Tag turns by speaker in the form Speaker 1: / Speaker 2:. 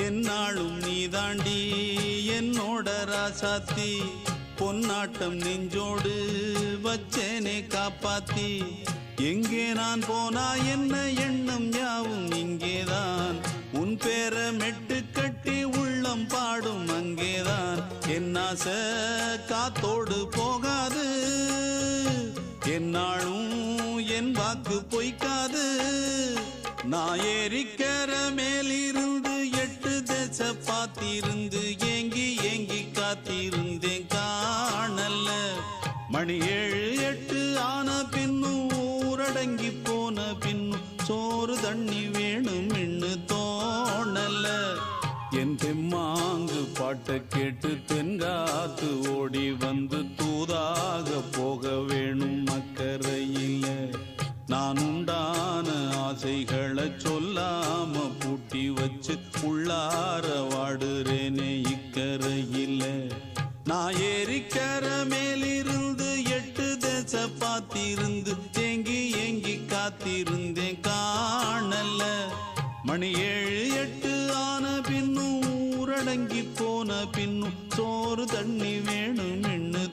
Speaker 1: என்னாலும் நீதாண்டி என்னோட ராசாத்தி பொன்னாட்டம் நெஞ்சோடு வச்சேனே காப்பாத்தி எங்கே நான் போனா என்ன எண்ணம் யாவும் இங்கேதான் உன் பேர மெட்டு கட்டி உள்ளம் பாடும் அங்கேதான் என் ஆசை காத்தோடு போகாது என்னாலும் என் வாக்கு பொய்க்காது நான் ஏறிக்கிற மேலிருந்து 8 தேச பார்த்திருந்து ஏங்கி ஏங்கி காத்திருந்தேன் காணல மணி 7 8 ஆன பின்னும் ஊரடங்கி போன பின்னும் சோறு தண்ணி வேணும் இன்னு தோணல என் தெம்மாங்கு பாட்டை கேட்டு தென்காத்து ஓடி வந்து தூதாக போக வேணும் அக்கறையில நான் உண்டான ஆசைகளை சொல்லாம பூட்டி வச்சு உள்ளார வாடுறேனே இக்கரையில நான் ஏறிக்கிற மேலிருந்து 8 தேச பார்த்திருந்து ஏங்கி ஏங்கி காத்திருந்தேன் காணல மணி 7 8 ஆன பின்னும் ஊரடங்கி போன பின்னும் சோறு தண்ணி வேணும் இன்னு